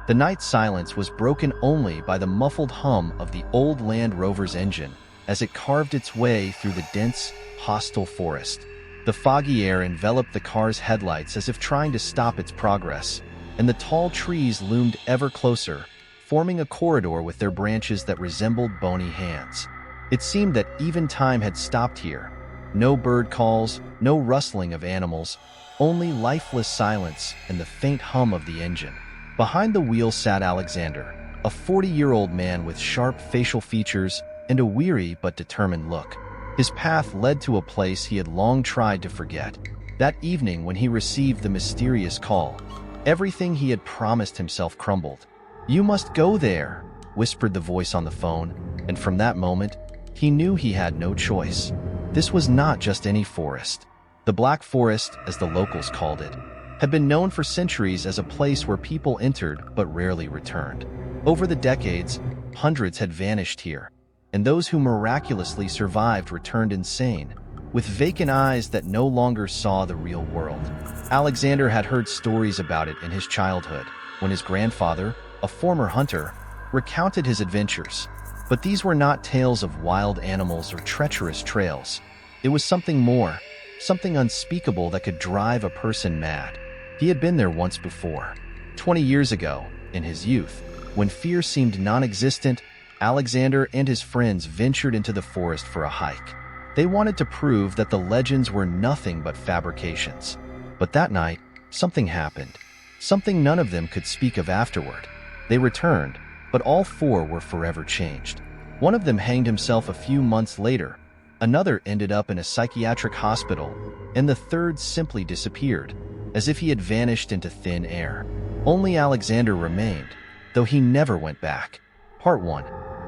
The night silence was broken only by the muffled hum of the old Land Rover's engine as it carved its way through the dense, hostile forest. The foggy air enveloped the car's headlights as if trying to stop its progress, and the tall trees loomed ever closer, forming a corridor with their branches that resembled bony hands. It seemed that even time had stopped here. No bird calls, no rustling of animals, only lifeless silence and the faint hum of the engine. Behind the wheel sat Alexander, a 40-year-old man with sharp facial features and a weary but determined look. His path led to a place he had long tried to forget. That evening when he received the mysterious call, everything he had promised himself crumbled. "You must go there," whispered the voice on the phone, and from that moment, he knew he had no choice. This was not just any forest. The Black Forest, as the locals called it, had been known for centuries as a place where people entered but rarely returned. Over the decades, hundreds had vanished here, and those who miraculously survived returned insane, with vacant eyes that no longer saw the real world. Alexander had heard stories about it in his childhood, when his grandfather, a former hunter, recounted his adventures. But these were not tales of wild animals or treacherous trails. It was something more, something unspeakable that could drive a person mad. He had been there once before. 20 years ago, in his youth, when fear seemed non-existent, Alexander and his friends ventured into the forest for a hike. They wanted to prove that the legends were nothing but fabrications. But that night, something happened. Something none of them could speak of afterward. They returned, but all four were forever changed. One of them hanged himself a few months later, another ended up in a psychiatric hospital, and the third simply disappeared, as if he had vanished into thin air. Only Alexander remained, though he never went back. Part 1.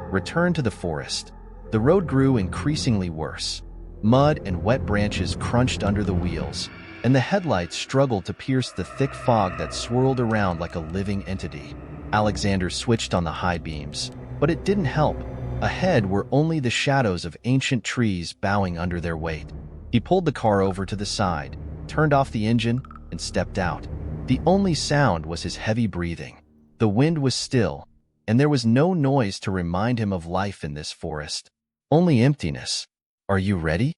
Return to the forest. The road grew increasingly worse. Mud and wet branches crunched under the wheels, and the headlights struggled to pierce the thick fog that swirled around like a living entity. Alexander switched on the high beams, but it didn't help. Ahead were only the shadows of ancient trees bowing under their weight. He pulled the car over to the side, turned off the engine, and stepped out. The only sound was his heavy breathing. The wind was still, and there was no noise to remind him of life in this forest. Only emptiness. "Are you ready?"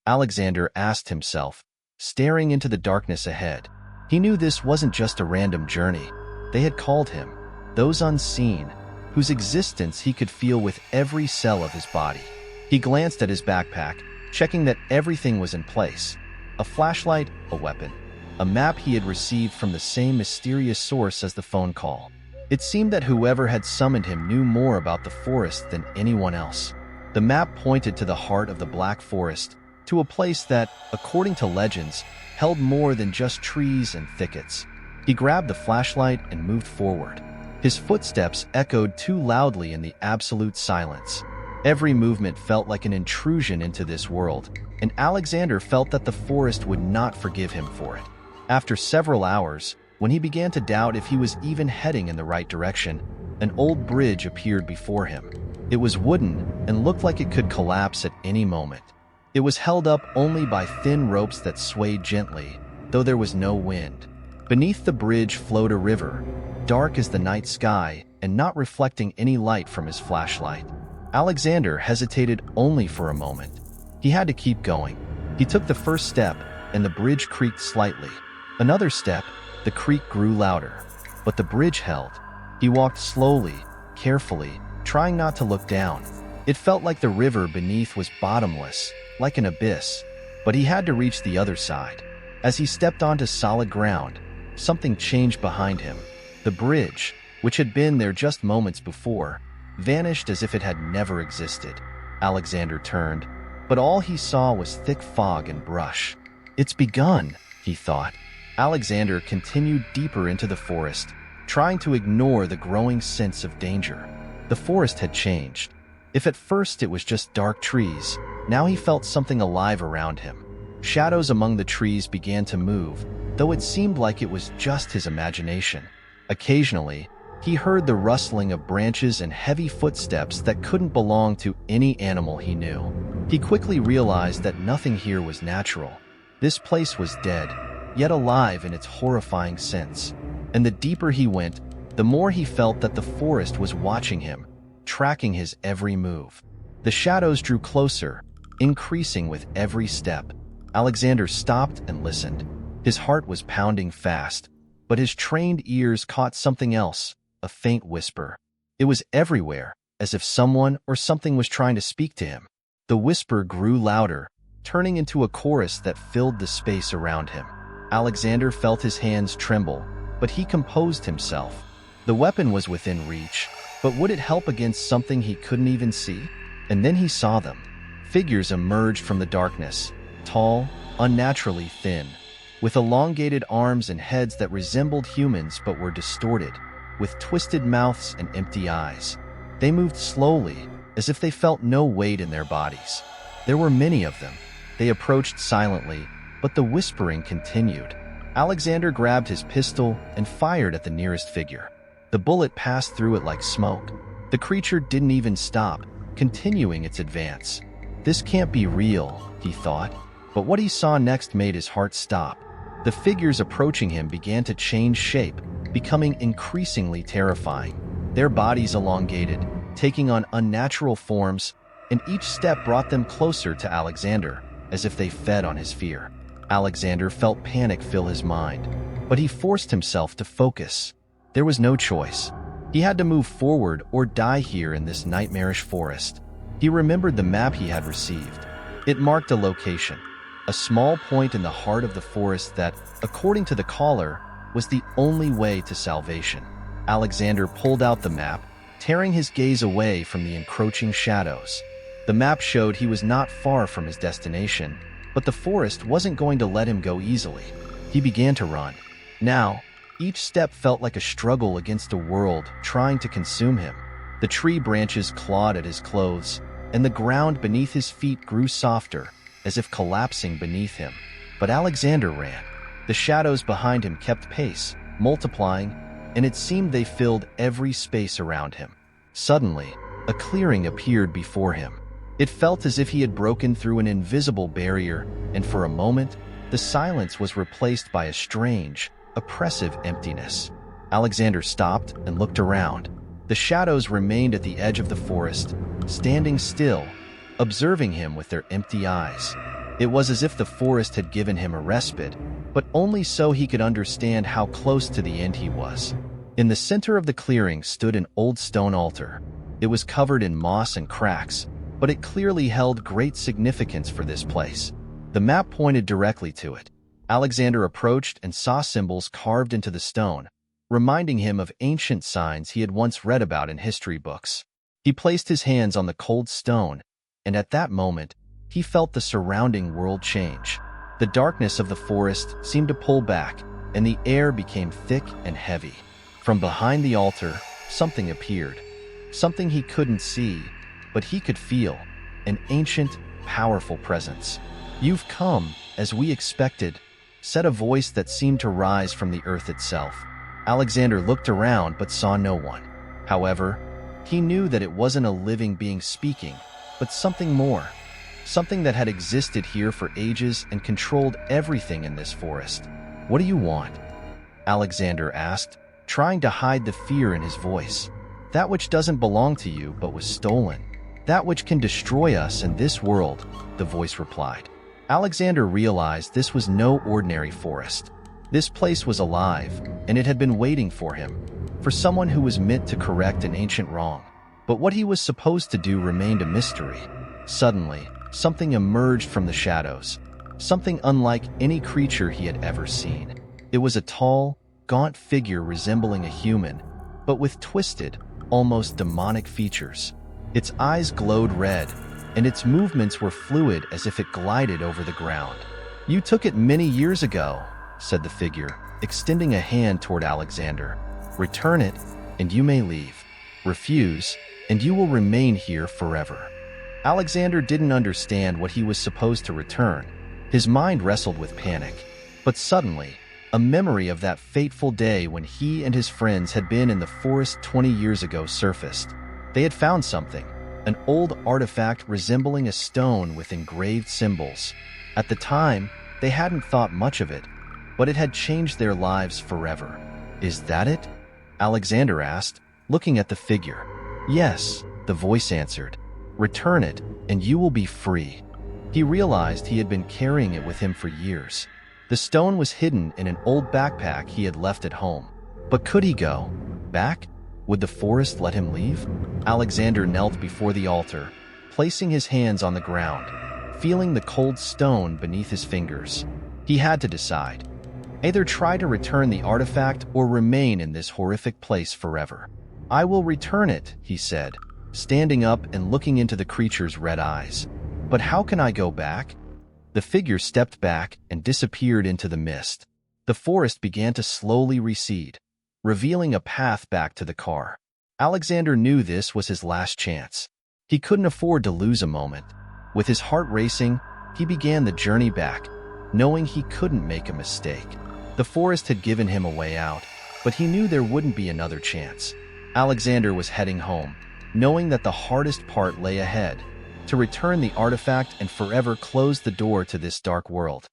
Alexander asked himself, staring into the darkness ahead. He knew this wasn't just a random journey. They had called him, those unseen, whose existence he could feel with every cell of his body. He glanced at his backpack, checking that everything was in place. A flashlight, a weapon, a map he had received from the same mysterious source as the phone call. It seemed that whoever had summoned him knew more about the forest than anyone else. The map pointed to the heart of the Black Forest, to a place that, according to legends, held more than just trees and thickets. He grabbed the flashlight and moved forward. His footsteps echoed too loudly in the absolute silence. Every movement felt like an intrusion into this world, and Alexander felt that the forest would not forgive him for it. After several hours, when he began to doubt if he was even heading in the right direction, an old bridge appeared before him. It was wooden and looked like it could collapse at any moment. It was held up only by thin ropes that swayed gently, though there was no wind. Beneath the bridge flowed a river, dark as the night sky and not reflecting any light from his flashlight. Alexander hesitated only for a moment. He had to keep going. He took the first step, and the bridge creaked slightly. Another step, the creak grew louder, but the bridge held. He walked slowly, carefully, trying not to look down. It felt like the river beneath was bottomless, like an abyss, but he had to reach the other side. As he stepped onto solid ground, something changed behind him. The bridge, which had been there just moments before, vanished as if it had never existed. Alexander turned, but all he saw was thick fog and brush. "It's begun," he thought. Alexander continued deeper into the forest, trying to ignore the growing sense of danger. The forest had changed. If at first it was just dark trees, now he felt something alive around him. Shadows among the trees began to move, though it seemed like it was just his imagination. Occasionally, he heard the rustling of branches and heavy footsteps that couldn't belong to any animal he knew. He quickly realized that nothing here was natural. This place was dead, yet alive in its horrifying sense. And the deeper he went, the more he felt that the forest was watching him, tracking his every move. The shadows drew closer, increasing with every step. Alexander stopped and listened. His heart was pounding fast, but his trained ears caught something else, a faint whisper. It was everywhere, as if someone or something was trying to speak to him. The whisper grew louder, turning into a chorus that filled the space around him. Alexander felt his hands tremble, but he composed himself. The weapon was within reach, but would it help against something he couldn't even see? And then he saw them. Figures emerged from the darkness, tall, unnaturally thin, with elongated arms and heads that resembled humans but were distorted, with twisted mouths and empty eyes. They moved slowly, as if they felt no weight in their bodies. There were many of them. They approached silently, but the whispering continued. Alexander grabbed his pistol and fired at the nearest figure. The bullet passed through it like smoke. The creature didn't even stop, continuing its advance. This can't be real, he thought, but what he saw next made his heart stop. The figures approaching him began to change shape, becoming increasingly terrifying. Their bodies elongated, taking on unnatural forms, and each step brought them closer to Alexander, as if they fed on his fear. Alexander felt panic fill his mind, but he forced himself to focus. There was no choice. He had to move forward or die here in this nightmarish forest. He remembered the map he had received. It marked a location, a small point in the heart of the forest that, according to the caller, was the only way to salvation. Alexander pulled out the map, tearing his gaze away from the encroaching shadows. The map showed he was not far from his destination, but the forest wasn't going to let him go easily. He began to run. Now, each step felt like a struggle against a world trying to consume him. The tree branches clawed at his clothes, and the ground beneath his feet grew softer, as if collapsing beneath him. But Alexander ran. The shadows behind him kept pace, multiplying, and it seemed they filled every space around him. Suddenly, a clearing appeared before him. It felt as if he had broken through an invisible barrier, and for a moment, the silence was replaced by a strange, oppressive emptiness. Alexander stopped and looked around. The shadows remained at the edge of the forest, standing still, observing him with their empty eyes. It was as if the forest had given him a respite, but only so he could understand how close to the end he was. In the center of the clearing stood an old stone altar. It was covered in moss and cracks, but it clearly held great significance for this place. The map pointed directly to it. Alexander approached and saw symbols carved into the stone, reminding him of ancient signs he had once read about in history books. He placed his hands on the cold stone, and at that moment, he felt the surrounding world change. The darkness of the forest seemed to pull back, and the air became thick and heavy. From behind the altar, something appeared. Something he couldn't see, but he could feel. An ancient, powerful presence. "You've come, as we expected," said a voice that seemed to rise from the earth itself. Alexander looked around but saw no one. However, he knew that it wasn't a living being speaking, but something more. Something that had existed here for ages and controlled everything in this forest. "What do you want?" Alexander asked, trying to hide the fear in his voice. "That which doesn't belong to you but was stolen. That which can destroy us in this world," the voice replied. Alexander realized this was no ordinary forest. This place was alive, and it had been waiting for him, for someone who was meant to correct an ancient wrong. But what he was supposed to do remained a mystery. Suddenly, something emerged from the shadows, something unlike any creature he had ever seen. It was a tall, gaunt figure resembling a human, but with twisted, almost demonic features. Its eyes glowed red, and its movements were fluid as if it glided over the ground. "You took it many years ago," said the figure, extending a hand toward Alexander. "Return it, and you may leave. Refuse, and you will remain here forever." Alexander didn't understand what he was supposed to return. His mind wrestled with panic. But suddenly, a memory of that fateful day when he and his friends had been in the forest 20 years ago surfaced. They had found something, an old artifact resembling a stone with engraved symbols. At the time, they hadn't thought much of it, but it had changed their lives forever. "Is that it?" Alexander asked, looking at the figure. Yes, the voice answered. Return it, and you will be free. He realized he had been carrying it with him for years. The stone was hidden in an old backpack he had left at home. But could he go back? Would the forest let him leave? Alexander knelt before the altar, placing his hands on the ground, feeling the cold stone beneath his fingers. He had to decide. Either try to return the artifact or remain in this horrific place forever. I will return it, he said, standing up and looking into the creature's red eyes. But how can I go back? The figure stepped back and disappeared into the mist. The forest began to slowly recede, revealing a path back to the car. Alexander knew this was his last chance. He couldn't afford to lose a moment. With his heart racing, he began the journey back, knowing he couldn't make a mistake. The forest had given him a way out, but he knew there wouldn't be another chance. Alexander was heading home, knowing that the hardest part lay ahead, to return the artifact and forever close the door to this dark world.